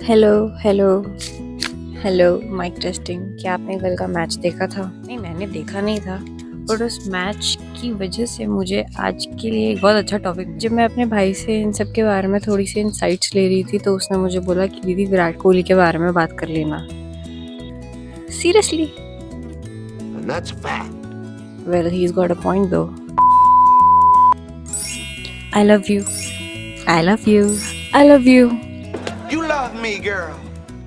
Hello hello hello mike testing. क्या आपने कल का मैच देखा था? नहीं, मैंने देखा नहीं था, बट उस मैच की वजह से मुझे आज के लिए एक बहुत अच्छा टॉपिक। जब मैं अपने भाई से इन सब के बारे में थोड़ी सी इनसाइट्स ले रही थी तो उसने मुझे बोला कि दीदी विराट कोहली के बारे में बात कर लेना। Seriously? And that's a fact. Well, he is got a point though. I love you, I love you, I love you. You love me, girl.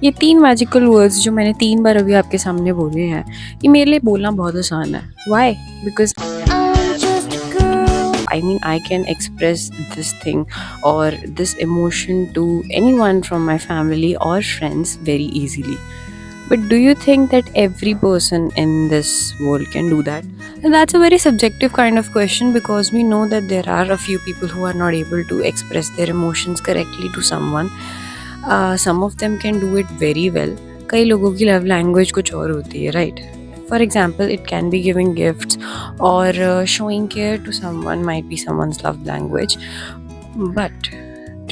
ये 3 मैजिकल वर्ड्स जो मैंने 3 बार अभी आपके सामने बोले हैं, ये मेरे लिए बोलना बहुत आसान है। Why? Because I mean, I can express this thing or this emotion to anyone from my family or friends very easily. But do you think that every person in this world can do that? And that's a very subjective kind of question, because we know that there are a few people who are not able to express their emotions correctly to someone. Some of them can do it very well. कई लोगों की love language कुछ और होती है, right? For example, it can be giving gifts or showing care to someone might be someone's love language. But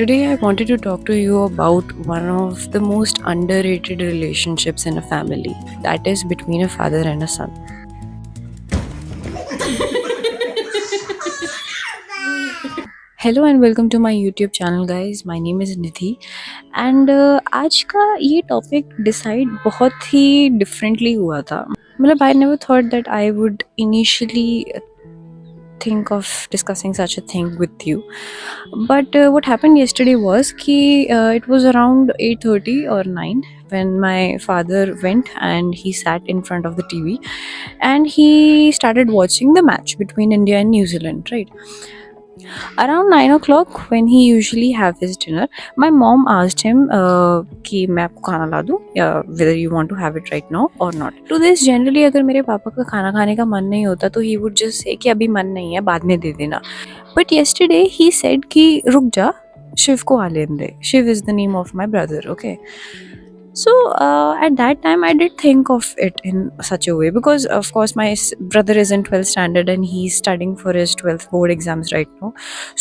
today I wanted to talk to you about one of the most underrated relationships in a family, that is between a father and a son. Hello and welcome to my YouTube channel guys, my name is Nidhi and आज का ये topic decide बहुत ही differently हुआ था। मतलब I never thought that I would initially think of discussing such a thing with you, but what happened yesterday was कि it was around 8:30 or 9 when my father went and he sat in front of the TV and he started watching the match between India and New Zealand, right? Around 9 o'clock, when he usually have his dinner, my mom asked him कि मैं आपको खाना ला दूँ या whether you want to have it right now or not. To this, generally अगर मेरे पापा का खाना खाने का मन नहीं होता तो he would just say कि अभी मन नहीं है, बाद में दे देना. But yesterday he said कि रुक जा, शिव को आ लेने दे. Shiv is the name of my brother, okay? So at that time I did think of it in such a way, because of course my brother is in 12th standard and he's studying for his 12th board exams right now.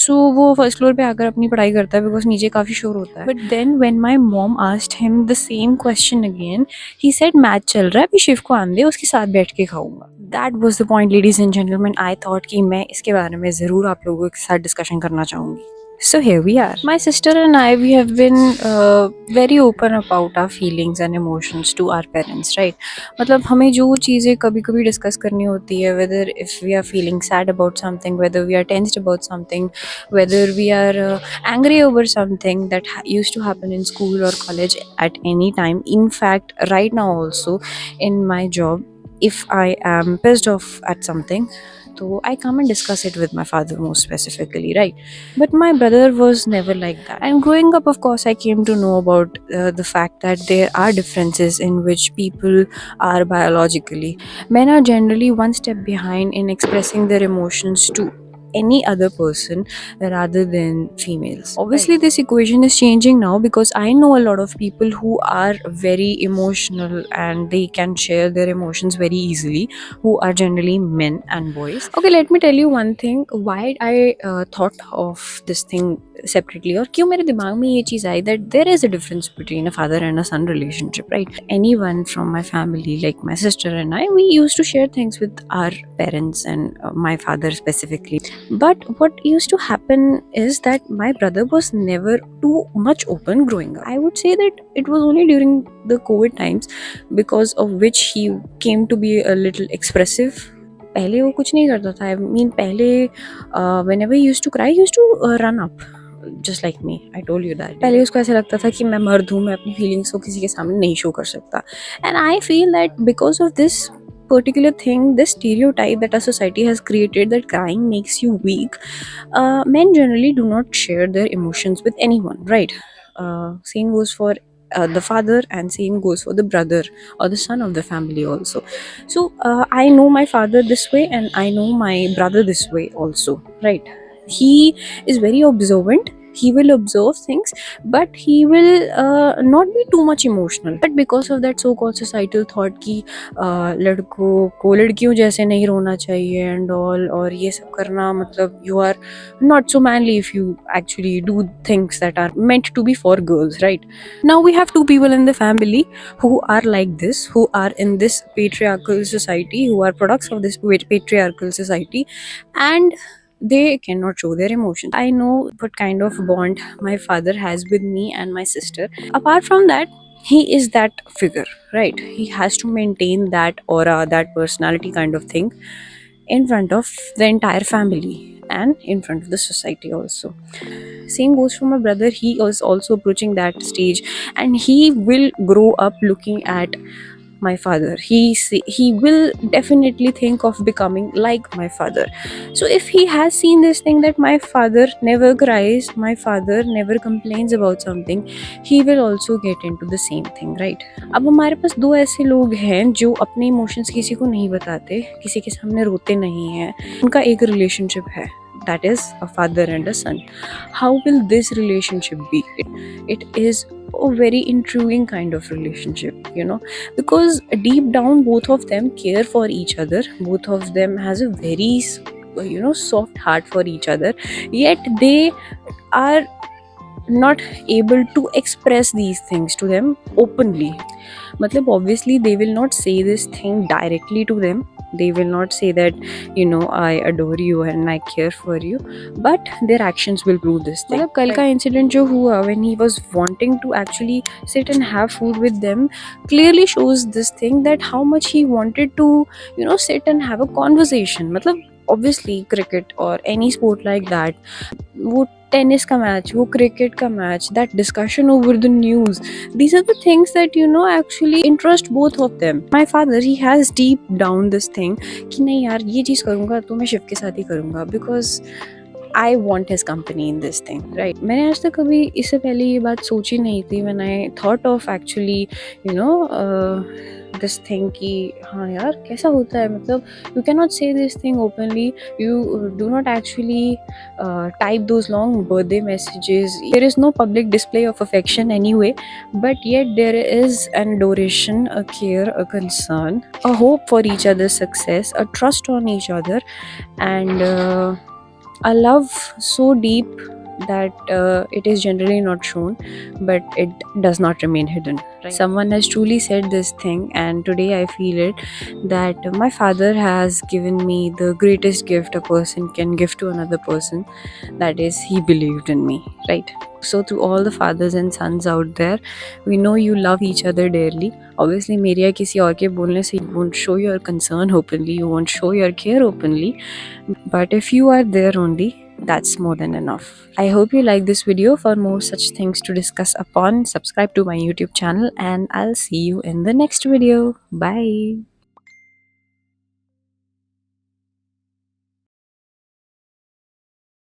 So वो first floor पे आकर अपनी पढ़ाई करता है because नीचे काफ़ी शोर होता है. But then when my mom asked him the same question again, he said match चल रहा है, अभी शिव को आने दे, उसके साथ बैठ के खाऊंगा. That was the point, ladies and gentlemen. I thought कि मैं इसके बारे में ज़रूर आप लोगों के साथ डिस्कशन करना चाहूँगी. So here we are. My sister and I, we have been very open about our feelings and emotions to our parents, right? मतलब हमें जो चीज़ें कभी कभी डिस्कस करनी होती है, whether if we are feeling sad about something, whether we are tensed about something, whether we are angry over something that used to happen in school or college at any time. In fact, right now also in my job, if I am pissed off at something, so I come and discuss it with my father most specifically, right? But my brother was never like that. And growing up, of course, I came to know about the fact that there are differences in which people are biologically. Men are generally one step behind in expressing their emotions to any other person rather than females. Obviously, this equation is changing now, because I know a lot of people who are very emotional and they can share their emotions very easily, who are generally men and boys. Okay, let me tell you one thing why I thought of this thing separately, और क्यों मेरे दिमाग में ये चीज़ आई that there is a difference between a father and a son relationship, right? Anyone from my family, like my sister and I, we used to share things with our parents and my father specifically. But what used to happen is that my brother was never too much open growing up. I would say that it was only during the COVID times, because of which he came to be a little expressive. पहले वो कुछ नहीं करता था. I mean, पहले whenever he used to cry, he used to run up. Just like me, I told you that. पहले उसको ऐसा लगता था कि मैं मर्द हूँ, मैं अपनी फीलिंग्स को किसी के सामने नहीं शो कर सकता. And I feel that because of this particular thing, this stereotype that our society has created, that crying makes you weak, men generally do not share their emotions with anyone, right? Same goes for the father, and same goes for the brother or the son of the family also. So I know my father this way and I know my brother this way also, right? He is very observant. he will observe things, but he will not be too much emotional. But because of that so called societal thought कि लड़कों को लड़कियों जैसे नहीं रोना चाहिए and all, और ये सब करना मतलब you are not so manly if you actually do things that are meant to be for girls, right? Now we have two people in the family who are like this, who are in this patriarchal society, who are products of this patriarchal society, and they cannot show their emotions. I know what kind of bond my father has with me and my sister. Apart from that, he is that figure, right? He has to maintain that aura, that personality kind of thing in front of the entire family and in front of the society also. Same goes for my brother. He is also approaching that stage, and he will grow up looking at my father. He will definitely think of becoming like my father. So if he has seen this thing that my father never cries, my father never complains about something, he will also get into the same thing, right? अब हमारे पास दो ऐसे लोग हैं जो अपने emotions किसी को नहीं बताते, किसी के सामने रोते नहीं हैं, उनका एक रिलेशनशिप है, that is a father and a son. How will this relationship be? It is a very intriguing kind of relationship, because deep down both of them care for each other, both of them has a very soft heart for each other, yet they are not able to express these things to them openly. Matlab obviously they will not say this thing directly to them, they will not say that I adore you and I care for you, but their actions will prove this thing. मतलब कल का incident जो हुआ when he was wanting to actually sit and have food with them clearly shows this thing that how much he wanted to sit and have a conversation. मतलब obviously cricket or any sport like that, वो tennis का match, वो cricket का match, that discussion over the news, these are the things that actually interest both of them. My father, he has deep down this thing कि नहीं यार ये चीज़ करूँगा तो मैं शिव के साथ ही करूँगा, because I want his company in this thing, right? मैंने आज तक कभी इससे पहले ये बात सोची नहीं थी when I thought of actually this thing कि हाँ यार कैसा होता है, मतलब you cannot say this thing openly, you do not actually type those long birthday messages, there is no public display of affection anyway, but yet there is an adoration, a care, a concern, a hope for each other's success, a trust on each other, and a love so deep that it is generally not shown, but it does not remain hidden. Right. Someone has truly said this thing, and today I feel it, that my father has given me the greatest gift a person can give to another person, that is, he believed in me, right? So to all the fathers and sons out there, we know you love each other dearly. Obviously मेरे या किसी और के बोलने से you won't show your concern openly, you won't show your care openly, but if you are there only, that's more than enough. I hope you like this video. For more such things to discuss upon, subscribe to my YouTube channel, and I'll see you in the next video. Bye.